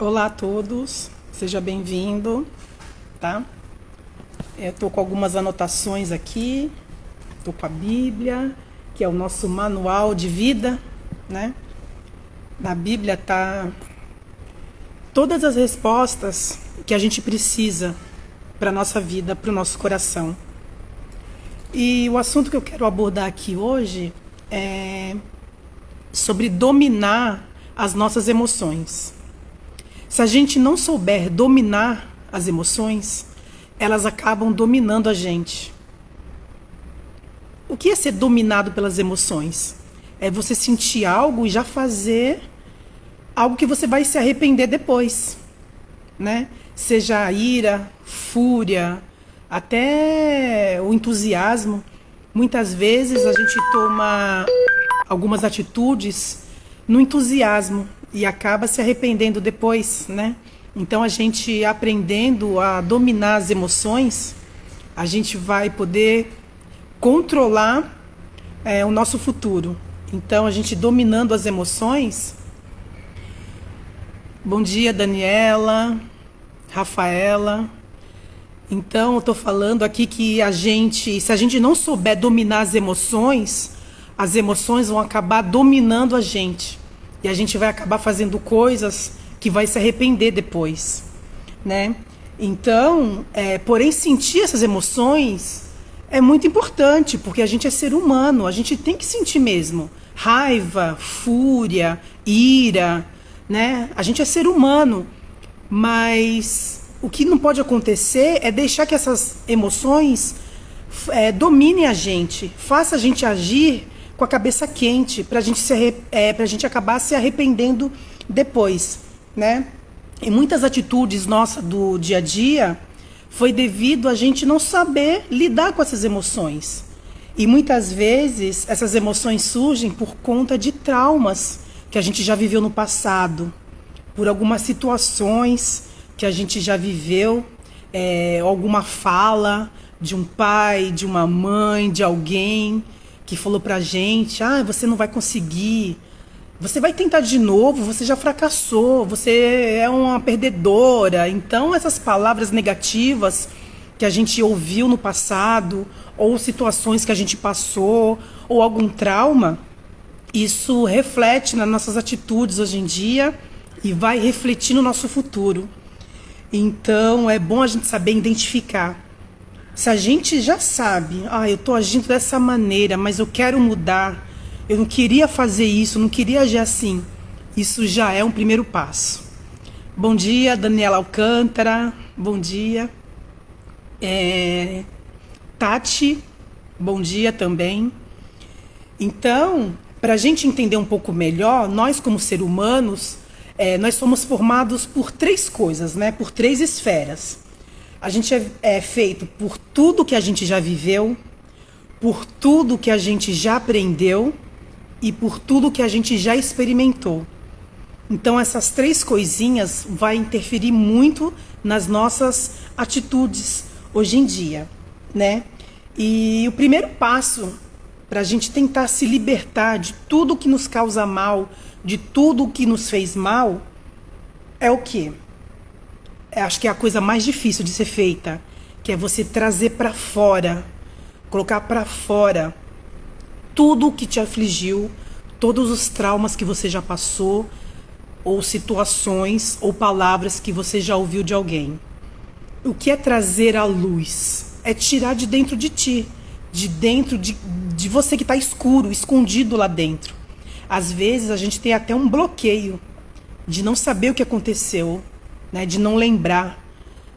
Olá a todos, seja bem-vindo, tá? Eu tô com algumas anotações aqui, tô com a Bíblia, que é o nosso manual de vida, né? Na Bíblia tá todas as respostas que a gente precisa para nossa vida, para o nosso coração. E o assunto que eu quero abordar aqui hoje é sobre dominar as nossas emoções. Se a gente não souber dominar as emoções, elas acabam dominando a gente. O que é ser dominado pelas emoções? É você sentir algo e já fazer algo que você vai se arrepender depois, né? Seja a ira, fúria, até o entusiasmo. Muitas vezes a gente toma algumas atitudes no entusiasmo e acaba se arrependendo depois, né? Então a gente aprendendo a dominar as emoções, a gente vai poder controlar o nosso futuro. Então a gente dominando as emoções. Bom dia, Daniela, Rafaela. Então eu tô falando aqui que se a gente não souber dominar as emoções vão acabar dominando a gente. E a gente vai acabar fazendo coisas que vai se arrepender depois, né? Então, porém, sentir essas emoções é muito importante, porque a gente é ser humano, a gente tem que sentir mesmo. Raiva, fúria, ira, né? A gente é ser humano, mas o que não pode acontecer é deixar que essas emoções dominem a gente, faça a gente agir com a cabeça quente, para a gente acabar se arrependendo depois, né? E muitas atitudes nossas do dia a dia foi devido a gente não saber lidar com essas emoções. E muitas vezes essas emoções surgem por conta de traumas que a gente já viveu no passado, por algumas situações que a gente já viveu, alguma fala de um pai, de uma mãe, de alguém que falou pra gente, você não vai conseguir, você vai tentar de novo, você já fracassou, você é uma perdedora. Então essas palavras negativas que a gente ouviu no passado, ou situações que a gente passou, ou algum trauma, isso reflete nas nossas atitudes hoje em dia e vai refletir no nosso futuro. Então é bom a gente saber identificar. Se a gente já sabe, eu estou agindo dessa maneira, mas eu quero mudar, eu não queria fazer isso, não queria agir assim, isso já é um primeiro passo. Bom dia, Daniela Alcântara, bom dia. Tati, bom dia também. Então, para a gente entender um pouco melhor, nós como seres humanos, nós somos formados por três coisas, né? Por três esferas. A gente é feito por tudo que a gente já viveu, por tudo que a gente já aprendeu e por tudo que a gente já experimentou. Então essas três coisinhas vão interferir muito nas nossas atitudes hoje em dia, né? E o primeiro passo para a gente tentar se libertar de tudo que nos causa mal, de tudo que nos fez mal, é o quê? Acho que é a coisa mais difícil de ser feita, que é você trazer para fora, colocar para fora tudo o que te afligiu, todos os traumas que você já passou, ou situações, ou palavras que você já ouviu de alguém. O que é trazer à luz? É tirar de dentro de ti, de dentro de você que está escuro, escondido lá dentro. Às vezes a gente tem até um bloqueio de não saber o que aconteceu, né, de não lembrar,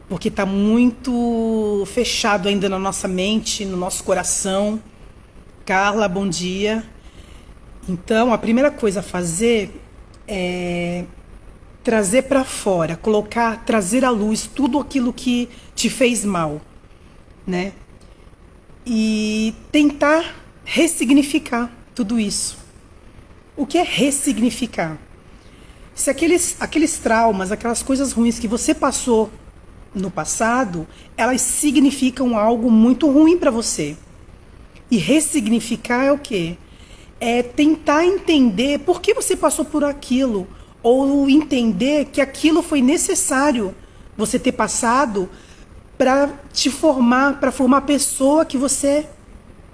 porque está muito fechado ainda na nossa mente, no nosso coração. Carla, bom dia. Então, a primeira coisa a fazer é trazer para fora, trazer à luz tudo aquilo que te fez mal, né? E tentar ressignificar tudo isso. O que é ressignificar? Se aqueles traumas, aquelas coisas ruins que você passou no passado, elas significam algo muito ruim para você. E ressignificar é o quê? É tentar entender por que você passou por aquilo, ou entender que aquilo foi necessário você ter passado para te formar, para formar a pessoa que você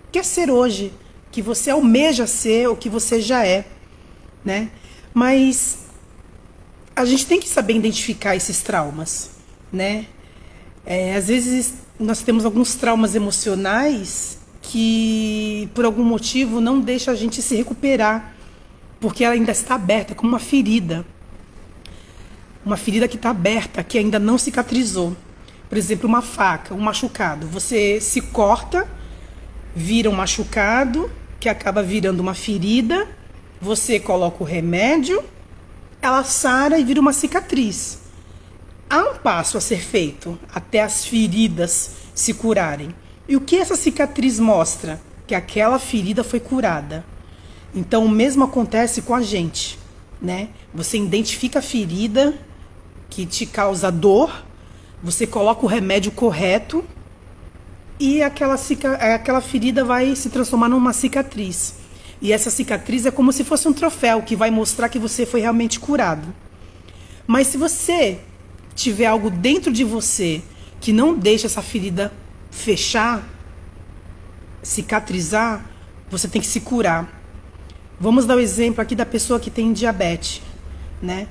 quer ser hoje, que você almeja ser, ou que você já é, né? Mas a gente tem que saber identificar esses traumas, né? Às vezes nós temos alguns traumas emocionais que por algum motivo não deixa a gente se recuperar, porque ela ainda está aberta, como uma ferida que está aberta, que ainda não cicatrizou. Por exemplo, uma faca, um machucado, você se corta, vira um machucado que acaba virando uma ferida, você coloca o remédio, ela sara e vira uma cicatriz. Há um passo a ser feito até as feridas se curarem. E o que essa cicatriz mostra? Que aquela ferida foi curada. Então o mesmo acontece com a gente, né? Você identifica a ferida que te causa dor, você coloca o remédio correto e aquela ferida vai se transformar numa cicatriz. E essa cicatriz é como se fosse um troféu que vai mostrar que você foi realmente curado. Mas se você tiver algo dentro de você que não deixa essa ferida fechar, cicatrizar, você tem que se curar. Vamos dar o exemplo aqui da pessoa que tem diabetes, né?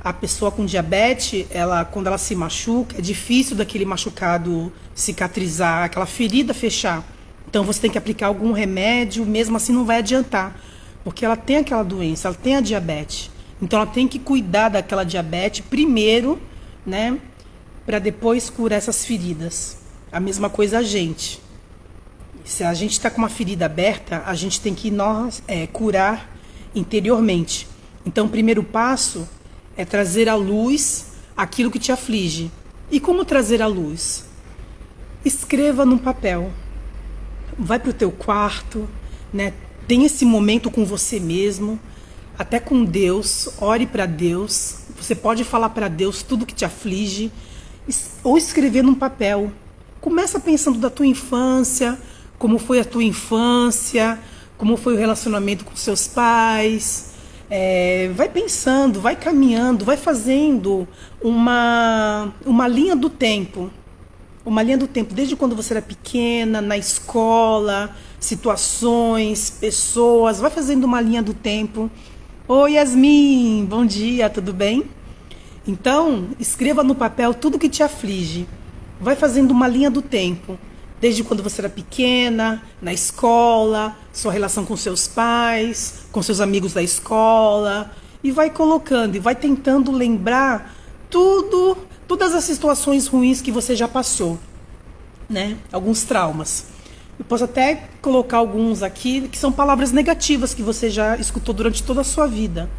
A pessoa com diabetes, quando ela se machuca, é difícil daquele machucado cicatrizar, aquela ferida fechar. Então você tem que aplicar algum remédio, mesmo assim não vai adiantar, porque ela tem aquela doença, ela tem a diabetes. Então ela tem que cuidar daquela diabetes primeiro, né, para depois curar essas feridas. A mesma coisa a gente. Se a gente está com uma ferida aberta, a gente tem que curar interiormente. Então o primeiro passo é trazer à luz aquilo que te aflige. E como trazer à luz? Escreva num papel. Vai para o teu quarto, né? Tem esse momento com você mesmo, até com Deus, ore para Deus. Você pode falar para Deus tudo que te aflige, ou escrever num papel. Começa pensando da tua infância, como foi a tua infância, como foi o relacionamento com seus pais. Vai pensando, vai caminhando, vai fazendo uma linha do tempo. Uma linha do tempo, desde quando você era pequena, na escola, situações, pessoas. Vai fazendo uma linha do tempo. Oi, Yasmin, bom dia, tudo bem? Então, escreva no papel tudo que te aflige. Vai fazendo uma linha do tempo. Desde quando você era pequena, na escola, sua relação com seus pais, com seus amigos da escola. E vai colocando, e vai tentando lembrar todas as situações ruins que você já passou, né? Alguns traumas. Eu posso até colocar alguns aqui que são palavras negativas que você já escutou durante toda a sua vida.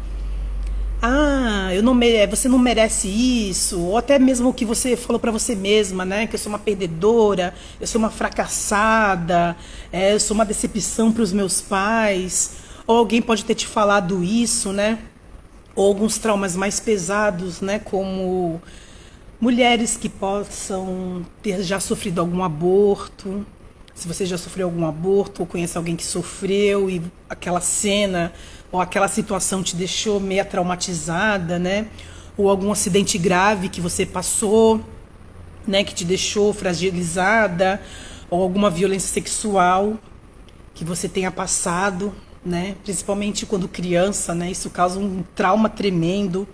Você não merece isso, ou até mesmo o que você falou para você mesma, né? Que eu sou uma perdedora, eu sou uma fracassada, eu sou uma decepção para os meus pais, ou alguém pode ter te falado isso, né? Ou alguns traumas mais pesados, né? Como mulheres que possam ter já sofrido algum aborto. Se você já sofreu algum aborto ou conhece alguém que sofreu e aquela cena ou aquela situação te deixou meio traumatizada, né? Ou algum acidente grave que você passou, né, que te deixou fragilizada, ou alguma violência sexual que você tenha passado, né? Principalmente quando criança, né? Isso causa um trauma tremendo.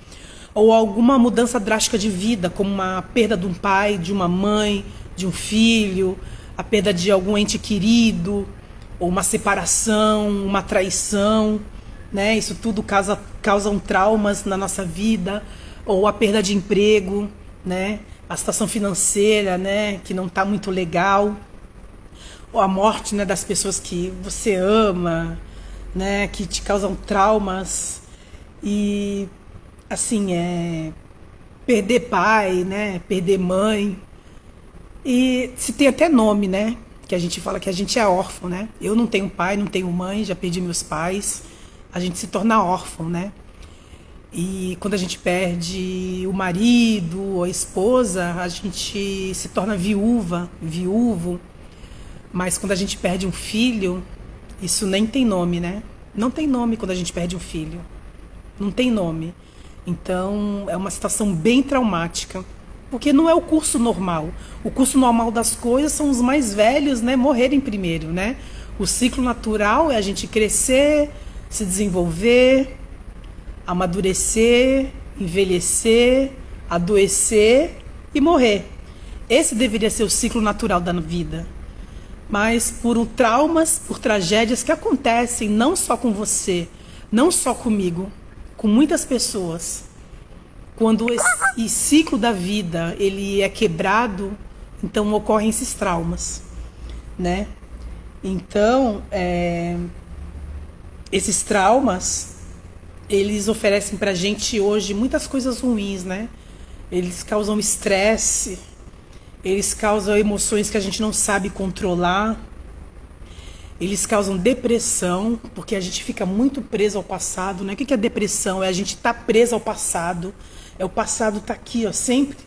Ou alguma mudança drástica de vida, como uma perda de um pai, de uma mãe, de um filho, a perda de algum ente querido, ou uma separação, uma traição, né? Isso tudo causam traumas na nossa vida, ou a perda de emprego, né? A situação financeira, né? Que não está muito legal, ou a morte, né? Das pessoas que você ama, né? Que te causam traumas. E assim, perder pai, né? Perder mãe. E se tem até nome, né? Que a gente fala que a gente é órfão, né? Eu não tenho pai, não tenho mãe, já perdi meus pais. A gente se torna órfão, né? E quando a gente perde o marido ou a esposa, a gente se torna viúvo. Mas quando a gente perde um filho, isso nem tem nome, né? Não tem nome quando a gente perde um filho. Não tem nome. Então, é uma situação bem traumática, porque não é o curso normal. O curso normal das coisas são os mais velhos, né, morrerem primeiro, né? O ciclo natural é a gente crescer, se desenvolver, amadurecer, envelhecer, adoecer e morrer. Esse deveria ser o ciclo natural da vida. Mas por traumas, por tragédias que acontecem não só com você, não só comigo, com muitas pessoas. Quando esse ciclo da vida ele é quebrado, então ocorrem esses traumas, né? Então, esses traumas, eles oferecem pra gente hoje muitas coisas ruins, né? Eles causam estresse, eles causam emoções que a gente não sabe controlar, eles causam depressão, porque a gente fica muito preso ao passado, né? O que é depressão? É a gente estar preso ao passado. O passado tá aqui, ó, sempre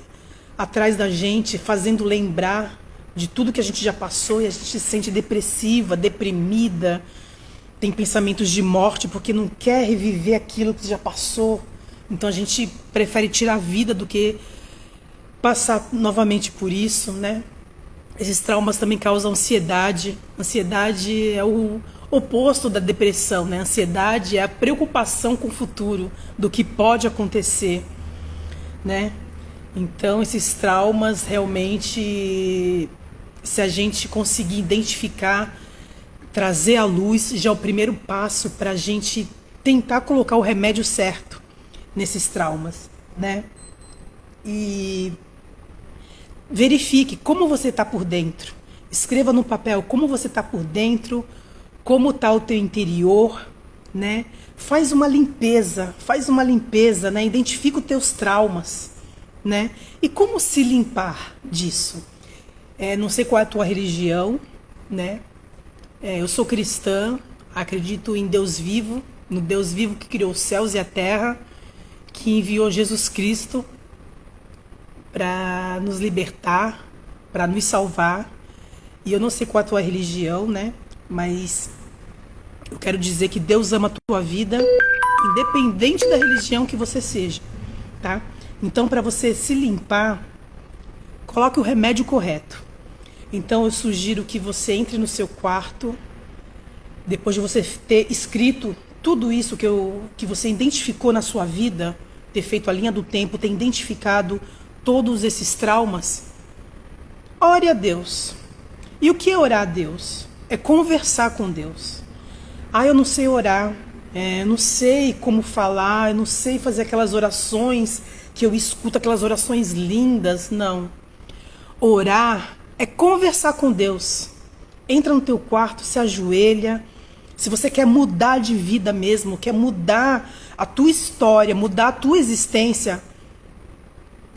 atrás da gente, fazendo lembrar de tudo que a gente já passou e a gente se sente depressiva, deprimida, tem pensamentos de morte porque não quer reviver aquilo que já passou. Então a gente prefere tirar a vida do que passar novamente por isso, né? Esses traumas também causam ansiedade. Ansiedade é o oposto da depressão, né? Ansiedade é a preocupação com o futuro, do que pode acontecer, né? Então esses traumas realmente, se a gente conseguir identificar, trazer à luz, já é o primeiro passo para a gente tentar colocar o remédio certo nesses traumas, né? E verifique como você está por dentro. Escreva no papel como você está por dentro, como está o teu interior, né? Faz uma limpeza, né? Identifica os teus traumas, né? E como se limpar disso? Não sei qual é a tua religião, né? Eu sou cristã, acredito em Deus vivo, no Deus vivo que criou os céus e a terra, que enviou Jesus Cristo para nos libertar, para nos salvar. E eu não sei qual é a tua religião, né? Mas eu quero dizer que Deus ama a tua vida, independente da religião que você seja, tá? Então, para você se limpar, coloque o remédio correto. Então, eu sugiro que você entre no seu quarto, depois de você ter escrito tudo isso que você identificou na sua vida, ter feito a linha do tempo, ter identificado todos esses traumas, ore a Deus. E o que é orar a Deus? É conversar com Deus. Eu não sei orar, eu não sei como falar, eu não sei fazer aquelas orações que eu escuto, aquelas orações lindas. Não. Orar é conversar com Deus. Entra no teu quarto, se ajoelha. Se você quer mudar de vida mesmo, quer mudar a tua história, mudar a tua existência,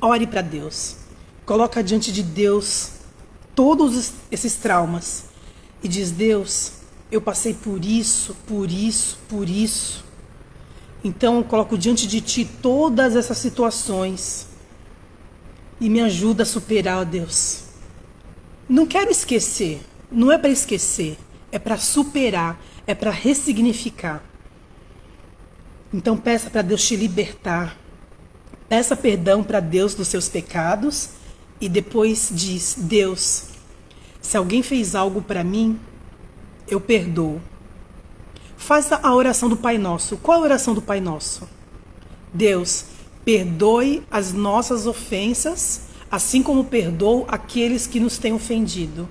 ore para Deus. Coloca diante de Deus todos esses traumas e diz: Deus, eu passei por isso, por isso, por isso. Então eu coloco diante de ti todas essas situações e me ajuda a superar, ó Deus. Não quero esquecer, não é para esquecer, é para superar, é para ressignificar. Então peça para Deus te libertar. Peça perdão para Deus dos seus pecados e depois diz: Deus, se alguém fez algo para mim, eu perdoo. Faça a oração do Pai Nosso. Qual é a oração do Pai Nosso? Deus, perdoe as nossas ofensas, assim como perdoou aqueles que nos têm ofendido.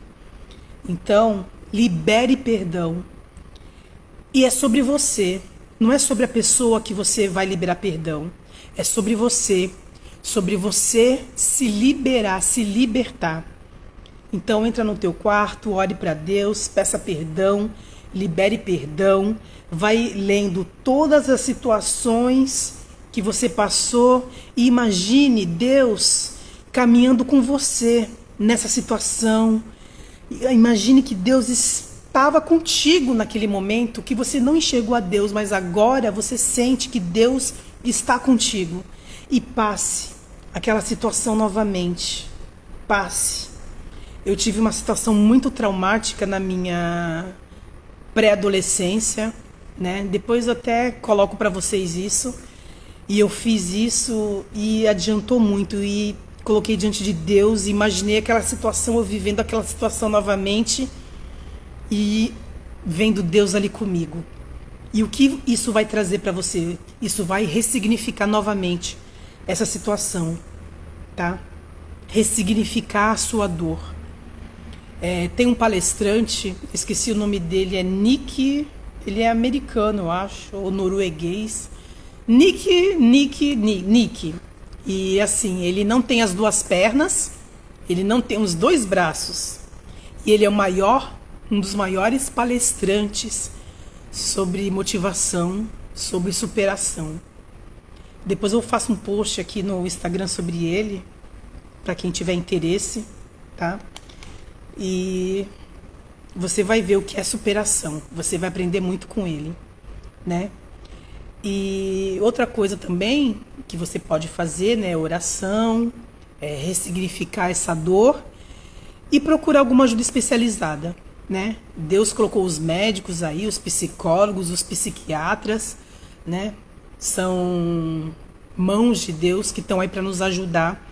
Então, libere perdão. E é sobre você. Não é sobre a pessoa que você vai liberar perdão. É sobre você se liberar, se libertar. Então entra no teu quarto, ore para Deus, peça perdão, libere perdão, vai lendo todas as situações que você passou e imagine Deus caminhando com você nessa situação. Imagine que Deus estava contigo naquele momento, que você não enxergou a Deus, mas agora você sente que Deus está contigo. E passe aquela situação novamente. Passe. Eu tive uma situação muito traumática na minha pré-adolescência, né? Depois eu até coloco para vocês isso. E eu fiz isso e adiantou muito. E coloquei diante de Deus, imaginei aquela situação, eu vivendo aquela situação novamente e vendo Deus ali comigo. E o que isso vai trazer para você? Isso vai ressignificar novamente essa situação, tá? Ressignificar a sua dor. Tem um palestrante, esqueci o nome dele, é Nick, ele é americano, eu acho, ou norueguês. Nick. E assim, ele não tem as duas pernas, ele não tem os dois braços. E ele é um dos maiores palestrantes sobre motivação, sobre superação. Depois eu faço um post aqui no Instagram sobre ele, para quem tiver interesse, tá? E você vai ver o que é superação. Você vai aprender muito com ele, né? E outra coisa também que você pode fazer, né, oração, ressignificar essa dor e procurar alguma ajuda especializada, né? Deus colocou os médicos aí, os psicólogos, os psiquiatras, né? São mãos de Deus que estão aí para nos ajudar.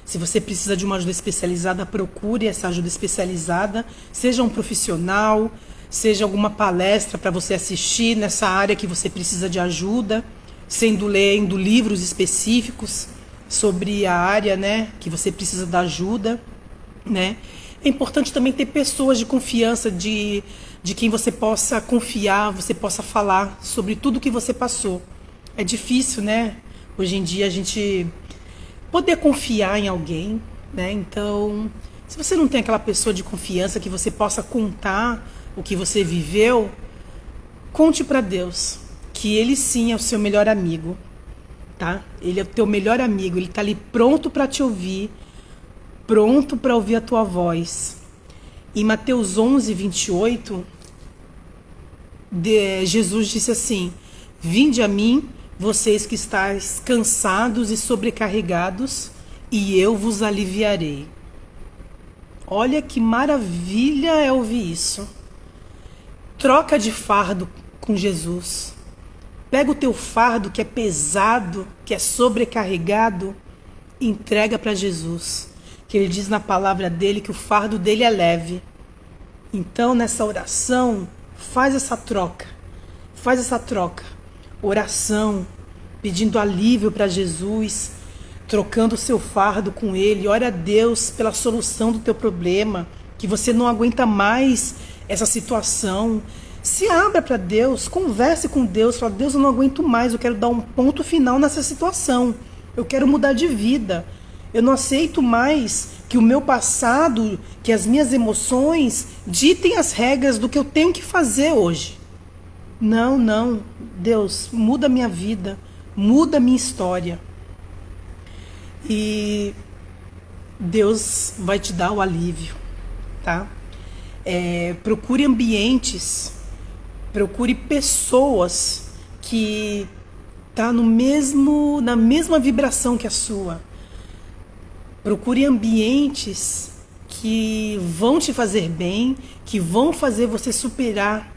Se você precisa de uma ajuda especializada, procure essa ajuda especializada, seja um profissional, seja alguma palestra para você assistir nessa área que você precisa de ajuda, sendo lendo livros específicos sobre a área, né, que você precisa da ajuda, né? É importante também ter pessoas de confiança, de quem você possa confiar, você possa falar sobre tudo que você passou. É difícil, né? Hoje em dia a gente poder confiar em alguém, né? Então, se você não tem aquela pessoa de confiança que você possa contar o que você viveu, conte para Deus que Ele sim é o seu melhor amigo, tá? Ele é o teu melhor amigo, Ele está ali pronto para te ouvir, pronto para ouvir a tua voz. Em Mateus 11:28, Jesus disse assim: vinde a mim, vocês que estáis cansados e sobrecarregados, e eu vos aliviarei. Olha que maravilha é ouvir isso. Troca de fardo com Jesus. Pega o teu fardo que é pesado, que é sobrecarregado, e entrega para Jesus. Que Ele diz na palavra dele que o fardo dele é leve. Então, nessa oração, faz essa troca. Faz essa troca. Oração, pedindo alívio para Jesus, trocando o seu fardo com Ele. Ora a Deus pela solução do teu problema, que você não aguenta mais essa situação. Se abra para Deus, converse com Deus, fala: Deus, eu não aguento mais, eu quero dar um ponto final nessa situação. Eu quero mudar de vida. Eu não aceito mais que o meu passado, que as minhas emoções ditem as regras do que eu tenho que fazer hoje. Não, Deus, muda a minha vida, muda a minha história. E Deus vai te dar o alívio, tá? Procure ambientes, procure pessoas que tá na mesma vibração que a sua. Procure ambientes que vão te fazer bem, que vão fazer você superar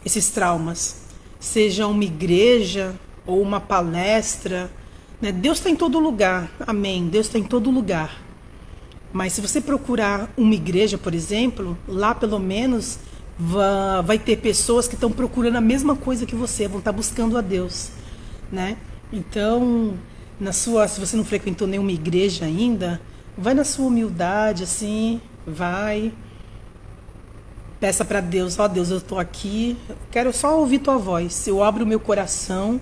esses traumas. Seja uma igreja ou uma palestra, né? Deus está em todo lugar, amém? Deus está em todo lugar. Mas se você procurar uma igreja, por exemplo, lá pelo menos vai ter pessoas que estão procurando a mesma coisa que você, vão estar buscando a Deus, né? Então, se você não frequentou nenhuma igreja ainda, vai na sua humildade, assim, vai. Peça para Deus: ó Deus, eu estou aqui, quero só ouvir tua voz. Eu abro o meu coração,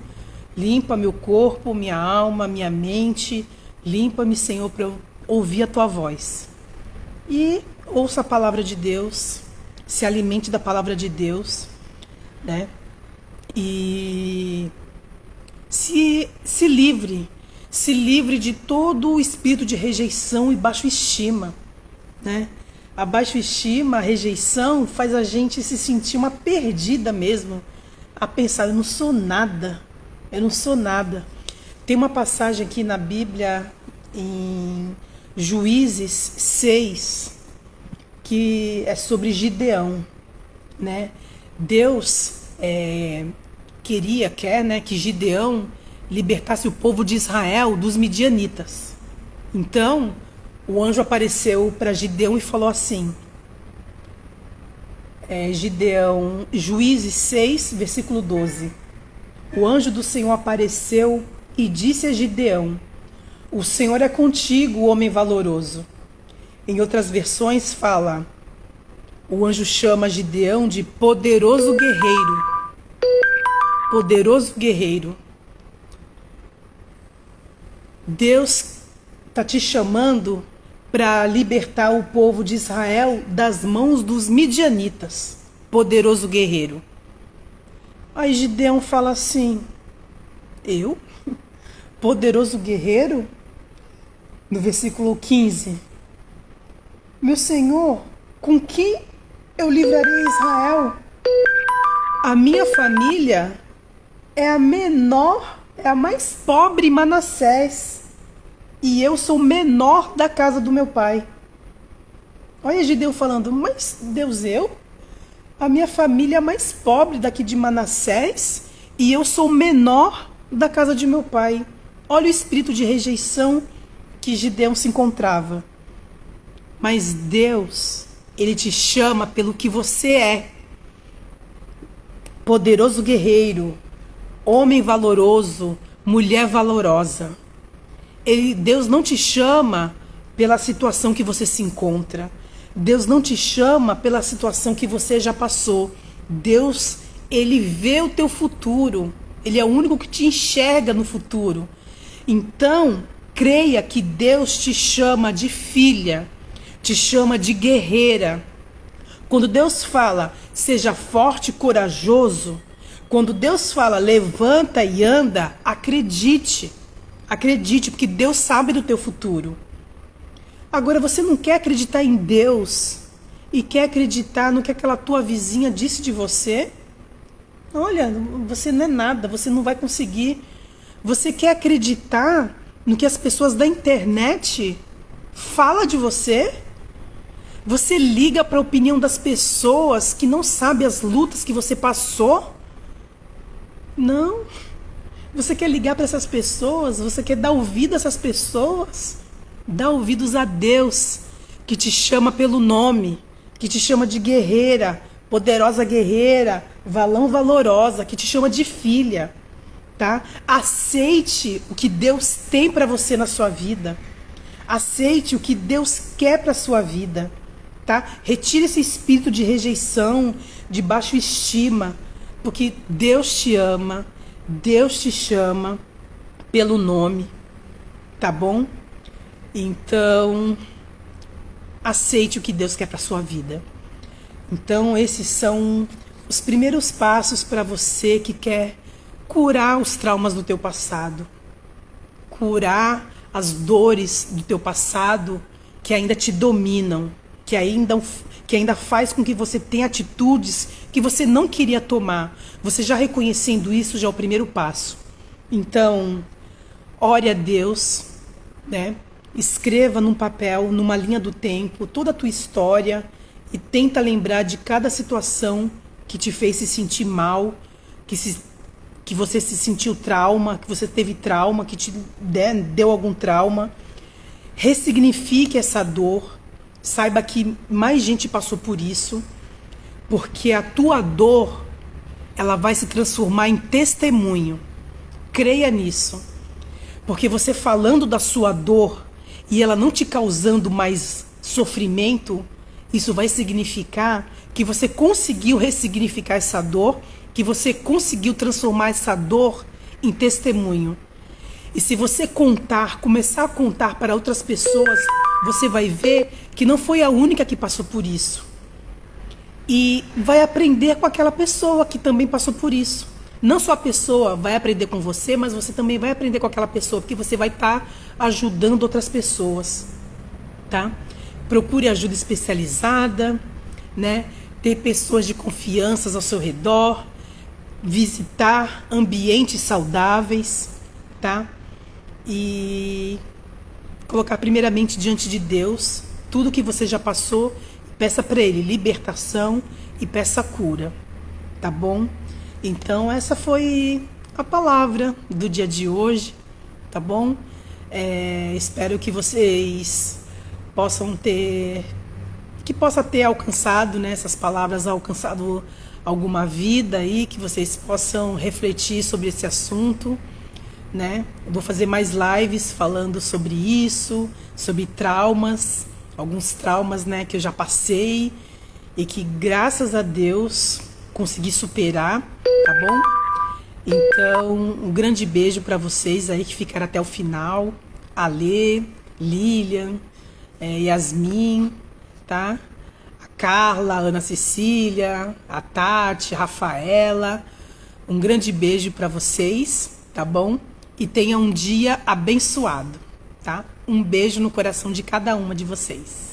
limpa meu corpo, minha alma, minha mente, limpa-me, Senhor, para eu ouvir a tua voz. E ouça a palavra de Deus, se alimente da palavra de Deus, né? E se livre de todo o espírito de rejeição e baixa estima, né? A baixa estima, a rejeição faz a gente se sentir uma perdida mesmo, a pensar: eu não sou nada, eu não sou nada. Tem uma passagem aqui na Bíblia, em Juízes 6, que é sobre Gideão, né? Deus quer, né, que Gideão libertasse o povo de Israel dos midianitas. Então, o anjo apareceu para Gideão e falou assim, Gideão, Juízes 6, versículo 12. O anjo do Senhor apareceu e disse a Gideão: o Senhor é contigo, homem valoroso. Em outras versões fala, o anjo chama Gideão de poderoso guerreiro. Poderoso guerreiro. Deus está te chamando para libertar o povo de Israel das mãos dos midianitas. Poderoso guerreiro. Aí Gideão fala assim, eu? Poderoso guerreiro? No versículo 15. Meu Senhor, com quem eu livrarei Israel? A minha família é a menor, é a mais pobre em Manassés. E eu sou o menor da casa do meu pai. Olha Gideão falando, mas Deus, a minha família é a mais pobre daqui de Manassés e eu sou o menor da casa de meu pai. Olha o espírito de rejeição que Gideão se encontrava. Mas Deus, Ele te chama pelo que você é. Poderoso guerreiro, homem valoroso, mulher valorosa. Deus não te chama pela situação que você se encontra. Deus não te chama pela situação que você já passou. Deus, Ele vê o teu futuro. Ele é o único que te enxerga no futuro. Então, creia que Deus te chama de filha, te chama de guerreira. Quando Deus fala, seja forte e corajoso, quando Deus fala, levanta e anda, acredite. Acredite, porque Deus sabe do teu futuro. Agora, você não quer acreditar em Deus e quer acreditar no que aquela tua vizinha disse de você? Olha, você não é nada, você não vai conseguir. Você quer acreditar no que as pessoas da internet falam de você? Você liga para a opinião das pessoas que não sabem as lutas que você passou? Não. Você quer ligar para essas pessoas? Você quer dar ouvido a essas pessoas? Dá ouvidos a Deus, que te chama pelo nome, que te chama de guerreira, poderosa guerreira, valão valorosa, que te chama de filha, tá? Aceite o que Deus tem para você na sua vida. Aceite o que Deus quer para sua vida, tá? Retire esse espírito de rejeição, de baixa estima, porque Deus te ama, Deus te chama pelo nome, tá bom? Então, aceite o que Deus quer para sua vida. Então, esses são os primeiros passos para você que quer curar os traumas do teu passado, curar as dores do teu passado que ainda te dominam, que ainda faz com que você tenha atitudes que você não queria tomar. Você já reconhecendo isso, já é o primeiro passo. Então, ore a Deus, né? Escreva num papel, numa linha do tempo, toda a tua história e tenta lembrar de cada situação que te fez se sentir mal, que você se sentiu trauma, que você teve trauma, que te deu algum trauma. Ressignifique essa dor. Saiba que mais gente passou por isso, porque a tua dor, ela vai se transformar em testemunho. Creia nisso. Porque você falando da sua dor e ela não te causando mais sofrimento, isso vai significar que você conseguiu ressignificar essa dor, que você conseguiu transformar essa dor em testemunho. E se você começar a contar para outras pessoas, você vai ver que não foi a única que passou por isso. E vai aprender com aquela pessoa que também passou por isso. Não só a pessoa vai aprender com você, mas você também vai aprender com aquela pessoa, porque você vai estar ajudando outras pessoas, tá? Procure ajuda especializada, né? Ter pessoas de confiança ao seu redor, visitar ambientes saudáveis, tá? E colocar primeiramente diante de Deus tudo que você já passou, peça para Ele libertação e peça cura, tá bom? Então essa foi a palavra do dia de hoje, tá bom? Espero que vocês possa ter alcançado, né, essas palavras, alcançado alguma vida aí, que vocês possam refletir sobre esse assunto, né? Eu vou fazer mais lives falando sobre isso, sobre traumas, alguns traumas, né, que eu já passei e que graças a Deus consegui superar, tá bom? Então, um grande beijo para vocês aí que ficaram até o final. Alê, Lilian, Yasmin, tá? A Carla, a Ana Cecília, a Tati, a Rafaela. Um grande beijo para vocês, tá bom? E tenha um dia abençoado, tá? Um beijo no coração de cada uma de vocês.